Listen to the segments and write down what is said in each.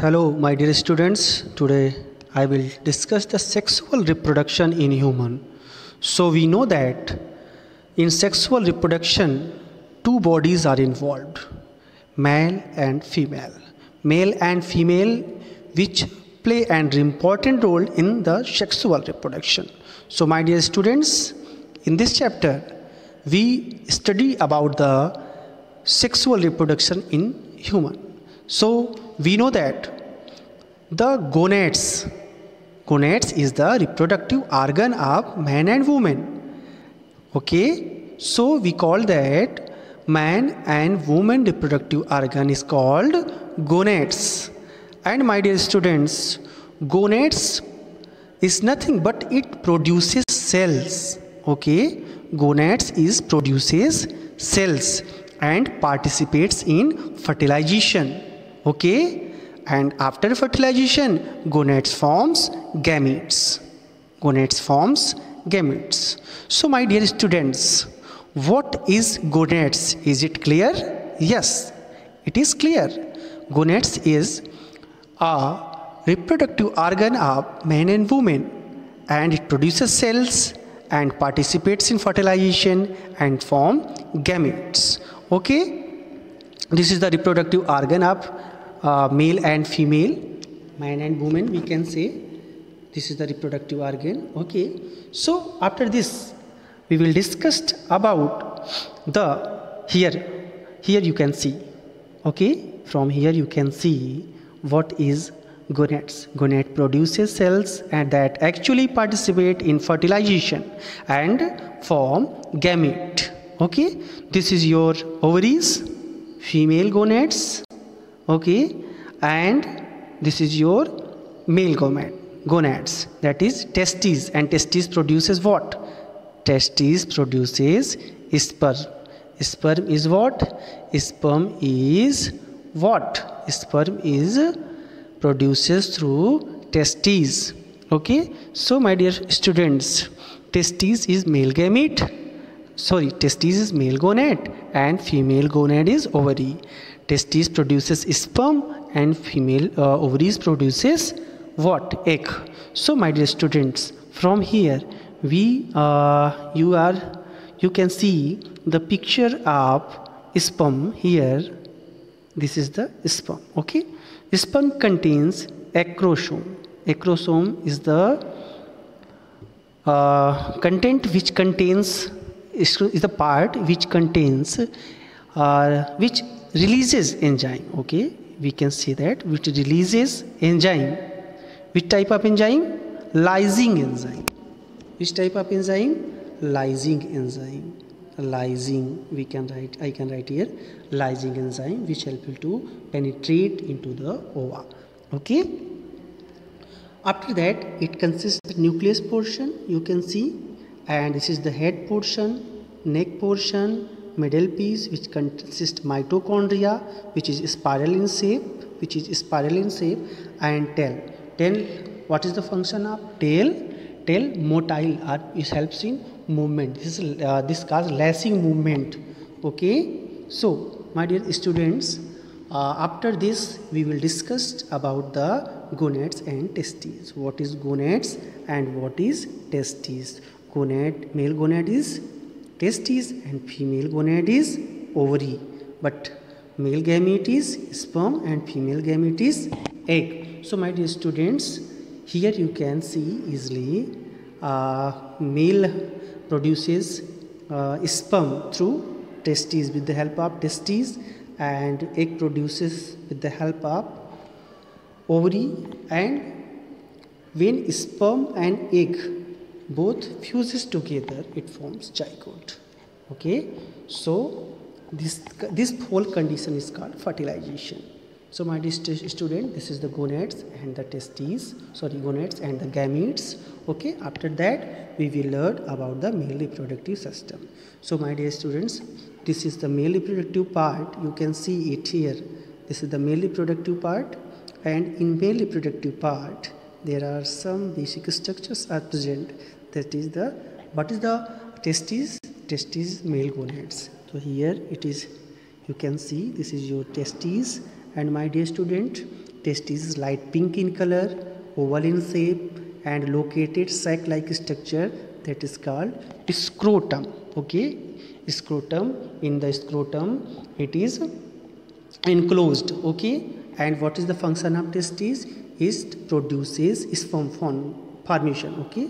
Hello, my dear students. Today I will discuss the sexual reproduction in human. So we know that in sexual reproduction, two bodies are involved, male and female. Male and female, which play an important role in the sexual reproduction. So my dear students, in this chapter, we study about the sexual reproduction in human. So we know that the gonads is the reproductive organ of man and woman. Okay, so we call that man and woman reproductive organ is called gonads. And my dear students, gonads is nothing but it produces cells. Okay, gonads is produces cells and participates in fertilization. Okay, and after fertilization, gonads forms gametes. Gonads forms gametes. So my dear students, what is gonads? Is it clear? Yes, it is clear. Gonads is a reproductive organ of man and woman, and it produces cells and participates in fertilization and form gametes. Okay, this is the reproductive organ of male and female, man and woman, we can say. This is the reproductive organ. Okay, so after this we will discuss about the here you can see. Okay, from here you can see what is gonads. Gonad produces cells and that actually participate in fertilization and form gamete. Okay, this is your ovaries, female gonads. Okay, and this is your male gonads, that is testes, and testes produces what? Testes produces sperm. Sperm is what? Sperm is what? Sperm is produces through testes. Okay, so my dear students, testes is male gamete. Sorry, testes is male gonad and female gonad is ovary. Testes produces sperm and female ovaries produces what? Egg. So my dear students, from here we you can see the picture of sperm here. This is the sperm. Okay, sperm contains acrosome. Acrosome is the content which contains is the part which contains which releases enzyme. Okay, we can see that which releases enzyme. Which type of enzyme? Lysing enzyme. Which type of enzyme? Lysing enzyme. Lysing, we can write, I can write here, lysing enzyme, which help you to penetrate into the ova. Okay, after that it consists of nucleus portion, you can see, and this is the head portion, neck portion, middle piece, which consists mitochondria, which is spiral in shape, and tail. What is the function of tail? Tail motile, or it helps in movement. This causes lashing movement. Okay, so my dear students, after this we will discuss about the gonads and testes. What is gonads and what is testes? Gonad, male gonad is testes and female gonad is ovary, but male gamete is sperm and female gamete is egg. So my dear students, here you can see easily male produces sperm through testes with the help of testes, and egg produces with the help of ovary, and when sperm and egg both fuses together, it forms zygote. Okay, so this whole condition is called fertilization. So my dear student, this is the gonads and the testes, gonads and the gametes. Okay, after that we will learn about the male reproductive system. So my dear students, this is the male reproductive part, you can see it here. This is the male reproductive part, and in male reproductive part there are some basic structures are present. That is the, what is the testes? Testes male gonads. So here it is, you can see this is your testes, and my dear student, Testis is light pink in color, oval in shape, and located sac-like structure that is called scrotum. Okay, scrotum. In the scrotum, it is enclosed. Okay, and what is the function of testis? It produces sperm formation. Okay,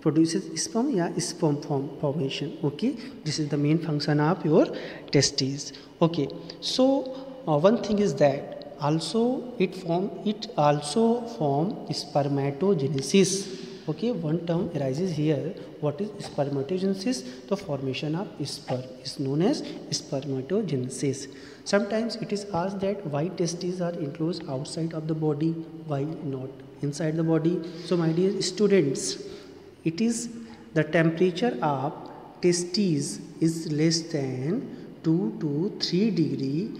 produces sperm, sperm formation. Okay, this is the main function of your testes. Okay, so one thing is that also it also form spermatogenesis. Okay, one term arises here. What is spermatogenesis? The formation of sperm is known as spermatogenesis. Sometimes it is asked that why testes are enclosed outside of the body, why not inside the body? So my dear students, it is the temperature of testes is less than 2 to 3 degree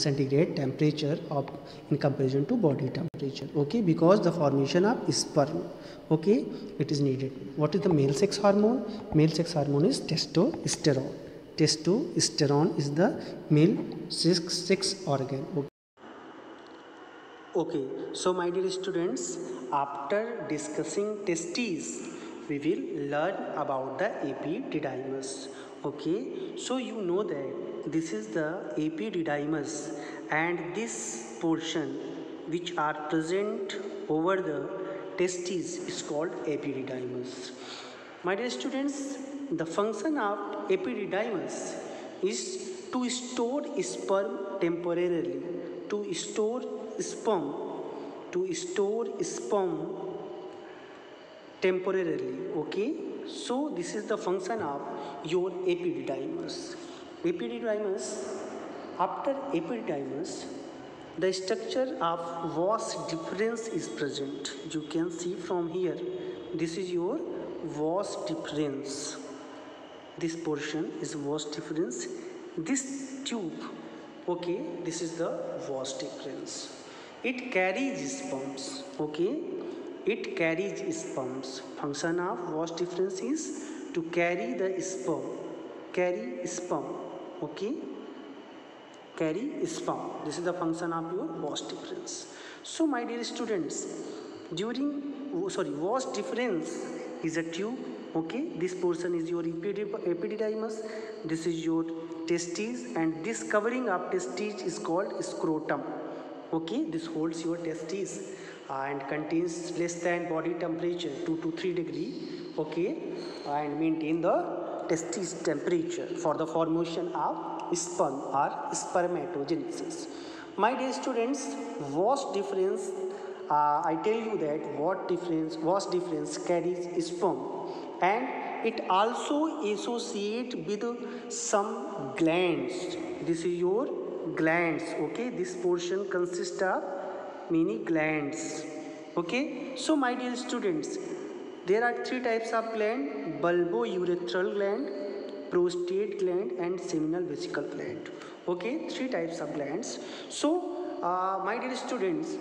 centigrade temperature of in comparison to body temperature. Okay, because the formation of sperm, okay, it is needed. What is the male sex hormone? Male sex hormone is testosterone. Testosterone is the male sex organ. Okay, so my dear students, after discussing testes, we will learn about the epididymis. Okay, so you know that this is the epididymis, and this portion which are present over the testes is called epididymis. My dear students, the function of epididymis is to store sperm temporarily, to store sperm temporarily. Okay, so this is the function of your epididymis. After epididymis, the structure of vas deferens is present. You can see from here, this is your vas deferens. This portion is vas deferens. This tube, okay, this is the vas deferens. It carries sperms. Okay, it carries sperms. Function of vas deferens is to carry the sperm. Okay, carry sperm. This is the function of your vas deferens. So my dear students, vas deferens is a tube. Okay, this portion is your epididymis, this is your testes, and this covering of testes is called scrotum. Okay, this holds your testes and contains less than body temperature 2 to 3 degree. Okay, and maintain the testis temperature for the formation of sperm or spermatogenesis. My dear students, vas deferens, I tell you that vas deferens carries sperm, and it also associate with some glands. This is your glands. Okay, this portion consists of many glands. Okay, so my dear students, there are 3 types of gland: bulbourethral gland, prostate gland, and seminal vesicle gland. Okay, 3 types of glands. So my dear students,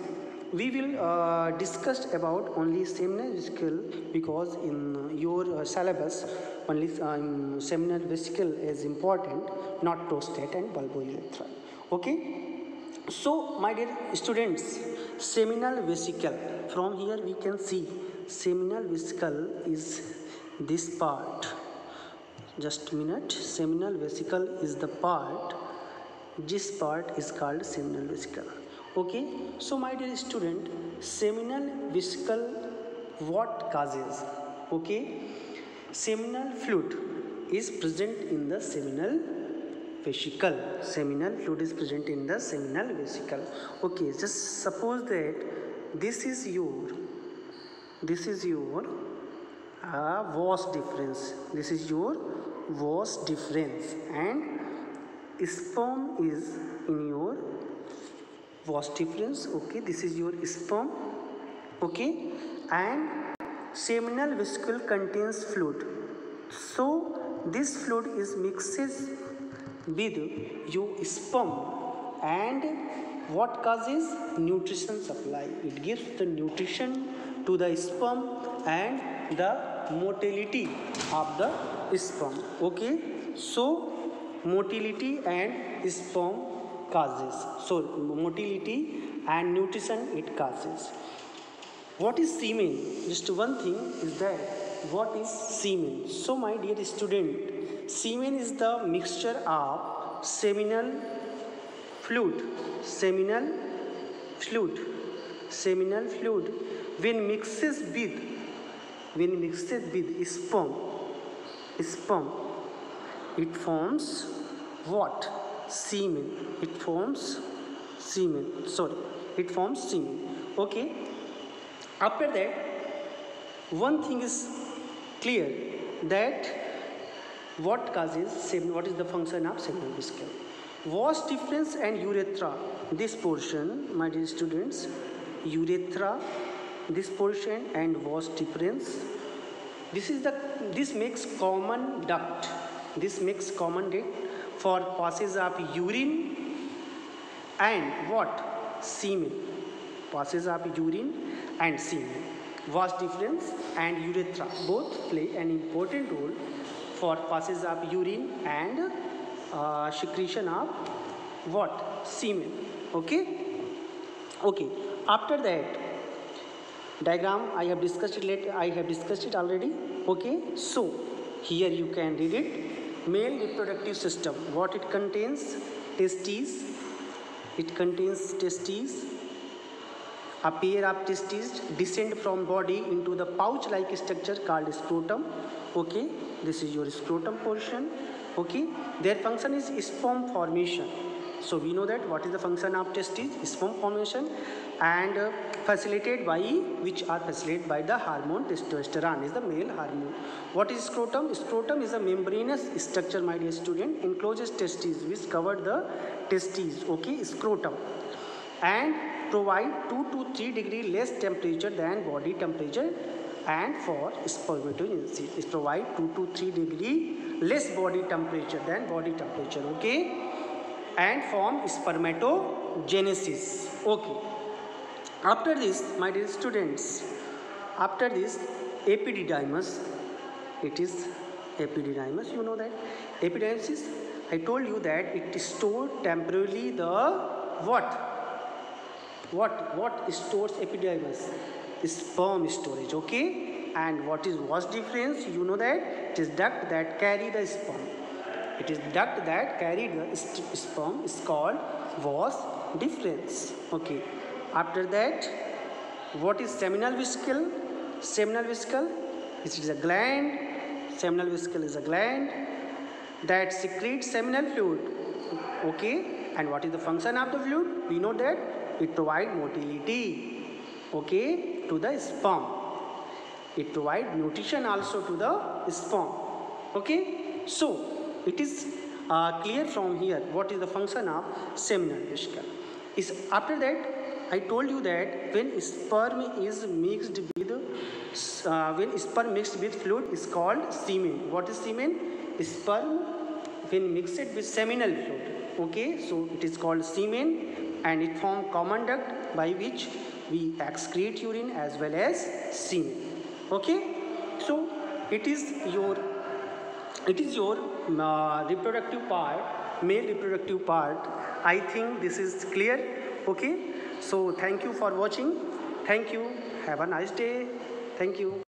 we will discuss about only seminal vesicle, because in your syllabus only seminal vesicle is important, not prostate and bulbourethral. Okay, so my dear students, seminal vesicle, from here we can see seminal vesicle is this part. Just a minute. Seminal vesicle is the part, this part is called seminal vesicle. Okay, so my dear student, seminal vesicle, what causes? Okay, seminal fluid is present in the seminal vesicle. Seminal fluid is present in the seminal vesicle. Okay, just suppose that this is your vas deferens. This is your vas deferens, and sperm is in your vas deferens. Okay, this is your sperm. Okay, and seminal vesicle contains fluid. So this fluid is mixes with your sperm, and what causes? Nutrition supply. It gives the nutrition to the sperm and the motility of the sperm. Okay, so motility and sperm causes. So motility and nutrition it causes. What is semen? Just one thing is that what is semen? So my dear student, semen is the mixture of seminal fluid, seminal fluid when mixed with sperm, it forms what? Semen. It forms semen. Okay. After that, one thing is clear that what causes semen, what is the function of seminal vesicule. Vas deferens and urethra, this portion, my dear students, urethra, this portion and vas deferens, this makes common duct. This makes common duct for passage of urine and what? Semen. Passage of urine and semen. Vas deferens and urethra both play an important role for passage of urine and secretion of what? Semen. Okay. After that, diagram I have discussed it already. Okay. So here you can read it. Male reproductive system. What it contains? Testes. It contains testes. A pair of testes descend from body into the pouch-like structure called scrotum. Okay, this is your scrotum portion. Okay, their function is sperm formation. So we know that what is the function of testes? Sperm formation, and facilitated by the hormone testosterone is the male hormone. What is scrotum? Scrotum is a membranous structure, my dear student, encloses testes which cover the testes. Okay, scrotum, and provide 2 to 3 degree less temperature than body temperature, and for spermatogenesis it provide 2 to 3 degree less body temperature than body temperature. Okay, and form spermatogenesis. Okay, after this, my dear students, after this epididymis, it is epididymis, you know that epididymis is, I told you that it stores temporarily the what stores epididymis? Sperm storage. Okay, and what is vas deferens? You know that it is duct that carry the sperm. It is duct that carry the sperm is called vas deferens. Okay, after that, what is seminal vesicle? Seminal vesicle, it is a gland. Seminal vesicle is a gland that secretes seminal fluid. Okay, and what is the function of the fluid? We know that it provides motility, okay, to the sperm. It provides nutrition also to the sperm. Okay, so it is clear from here what is the function of seminal vesicle. Is after that, I told you that when sperm is mixed with fluid is called semen. What is semen? Sperm when mixed with seminal fluid. Okay, so it is called semen, and it forms common duct by which we excrete urine as well as semen. Okay, so it is your reproductive part, male reproductive part. I think this is clear. Okay, so thank you for watching. Thank you. Have a nice day. Thank you.